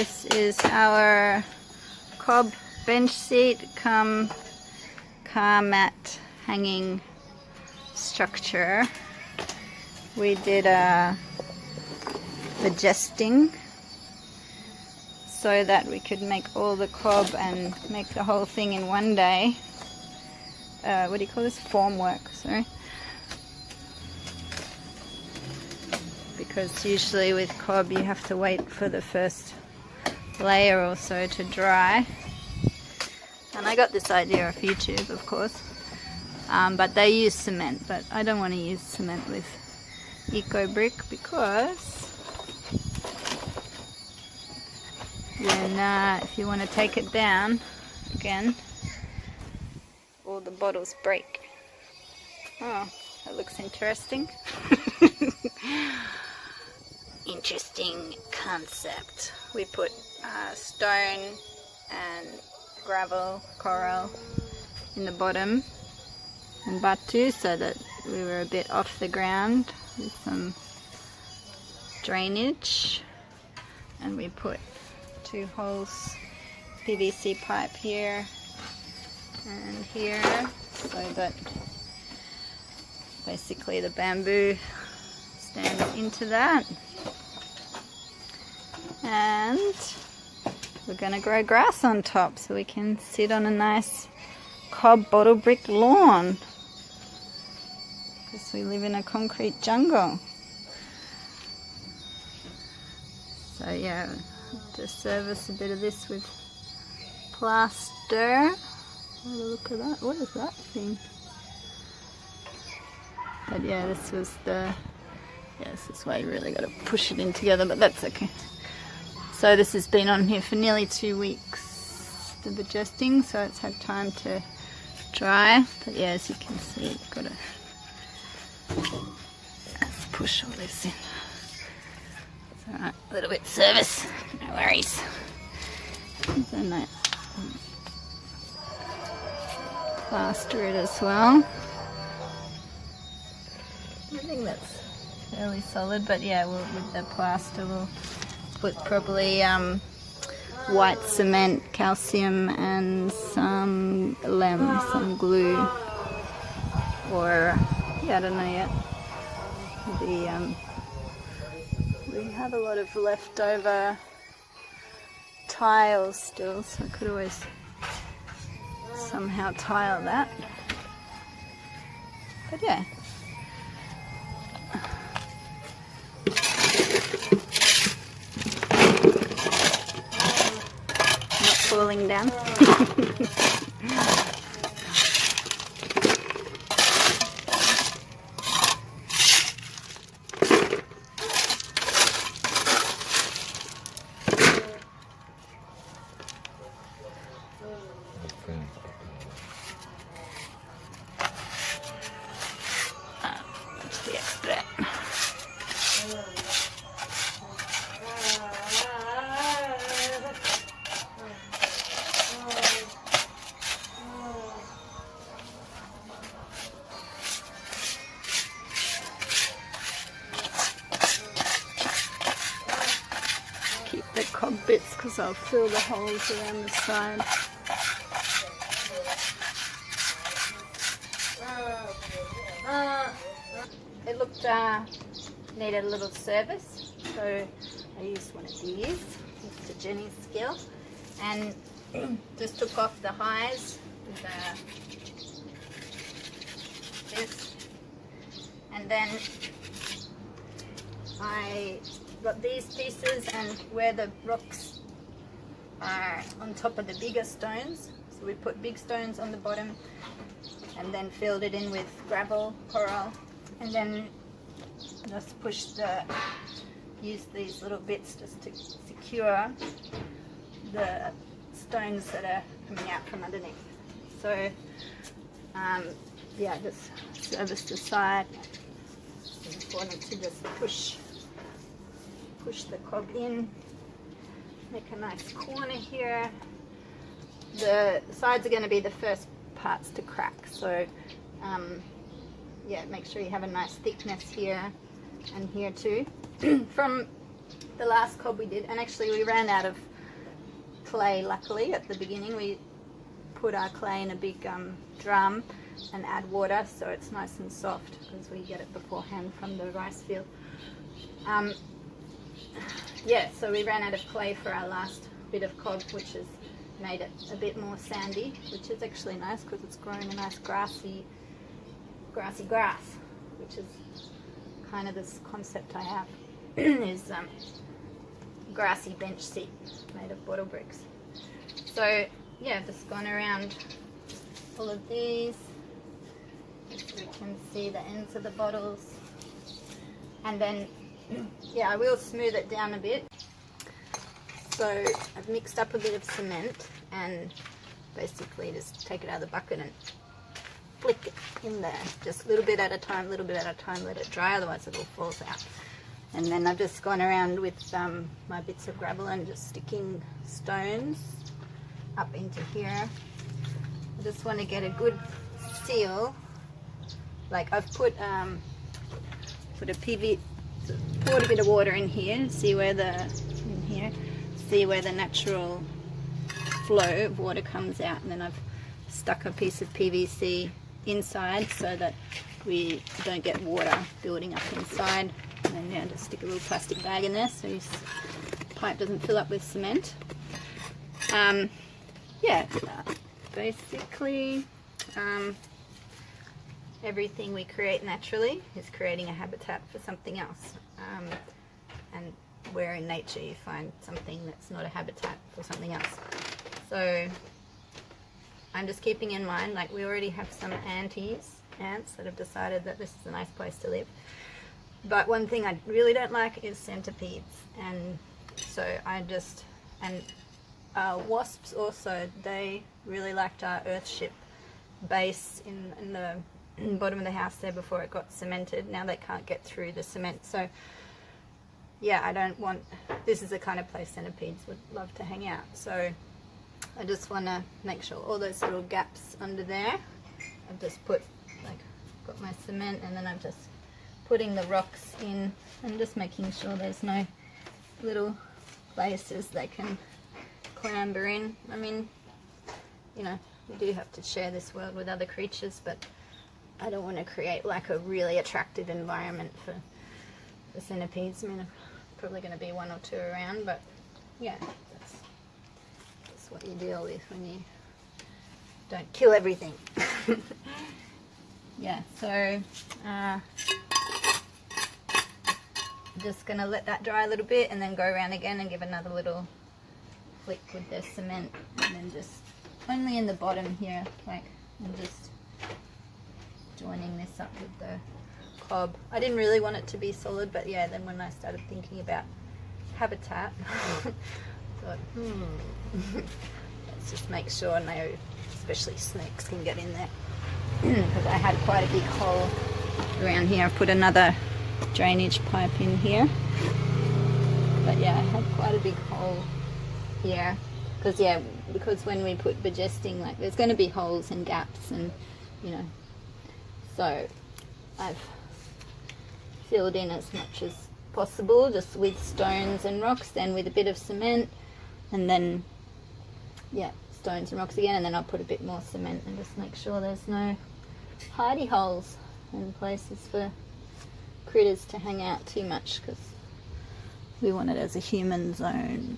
This is our Cob bench seat cum car mat hanging structure. We did adjusting so that we could make all the cob and make the whole thing in one day. What do you call this? Formwork, sorry. Because usually with cob you have to wait for the first layer or so to dry. And I got this idea off YouTube, of course. But they use cement, but I don't want to use cement with Ecobrick because when if you want to take it down again, all the bottles break. Oh, that looks interesting. Interesting concept. We put stone and gravel, coral in the bottom and batu so that we were a bit off the ground with some drainage, and we put 2 holes PVC pipe here and here so that basically the bamboo stands into that. And we're going to grow grass on top so we can sit on a nice cob bottle brick lawn, because we live in a concrete jungle. So yeah, just service a bit of this with plaster. Oh, look at that. What is that thing? But yeah, this was the... Yes, this way you really got to push it in together, but that's okay. So this has been on here for nearly 2 weeks of adjusting, so it's had time to dry. But yeah, as you can see, you've got to let's push all this in. It's alright, a little bit of service, no worries. So nice. Plaster it as well. I think that's fairly solid, but yeah, with the plaster we'll put probably white cement, calcium, and some lem, some glue, or yeah, I don't know yet. We have a lot of leftover tiles still, so I could always somehow tile that. But yeah. Falling down. That's the extra. The cob bits because I'll fill the holes around the side. It looked needed a little service, so I used one of these, Mr. Jenny's skill, and just took off the highs with this, and then I got these pieces, and where the rocks are on top of the bigger stones, so we put big stones on the bottom and then filled it in with gravel, coral, and then just use these little bits just to secure the stones that are coming out from underneath. So yeah, just service the side. I wanted to just push the cob in, make a nice corner here. The sides are going to be the first parts to crack, so yeah, make sure you have a nice thickness here and here too. From the last cob we did, and actually we ran out of clay luckily at the beginning. We put our clay in a big drum and add water so it's nice and soft because we get it beforehand from the rice field. Yeah, so we ran out of clay for our last bit of cob, which has made it a bit more sandy, which is actually nice because it's growing a nice grassy grass, which is kind of this concept I have is grassy bench seat made of bottle bricks. So yeah, I've just gone around all of these so we can see the ends of the bottles, and then yeah, I will smooth it down a bit. So I've mixed up a bit of cement and basically just take it out of the bucket and flick it in there, just a little bit at a time, let it dry, otherwise it all falls out. And then I've just gone around with my bits of gravel and just sticking stones up into here. I just want to get a good seal. Like I've put a PV, poured a bit of water in here, see where the natural flow of water comes out, and then I've stuck a piece of PVC inside so that we don't get water building up inside. And then yeah, just stick a little plastic bag in there so your pipe doesn't fill up with cement. Yeah, basically everything we create naturally is creating a habitat for something else. And where in nature you find something that's not a habitat for something else. So I'm just keeping in mind, like we already have some ants that have decided that this is a nice place to live. But one thing I really don't like is centipedes, and so wasps also, they really liked our earthship base in the bottom of the house there before it got cemented. Now they can't get through the cement, so yeah, I don't want, this is the kind of place centipedes would love to hang out. So I just want to make sure all those little gaps under there, I've just put, like, got my cement, and then I'm just putting the rocks in and just making sure there's no little places they can clamber in. I mean, you know, we do have to share this world with other creatures, but I don't want to create like a really attractive environment for the centipedes. I mean, there's probably going to be one or two around, but yeah, that's what you deal with when you don't kill everything. Yeah, so just going to let that dry a little bit and then go around again and give another little flick with the cement, and then just only in the bottom here, like, and just joining this up with the cob. I didn't really want it to be solid, but yeah, then when I started thinking about habitat, I thought, let's just make sure no, especially snakes, can get in there. Because I had quite a big hole around here. I put another drainage pipe in here, but yeah, I had quite a big hole here because when we put digesting, like, there's going to be holes and gaps, and you know, so I've filled in as much as possible just with stones and rocks, then with a bit of cement, and then yeah, stones and rocks again, and then I'll put a bit more cement and just make sure there's no hidey holes and places for critters to hang out too much, because we want it as a human zone.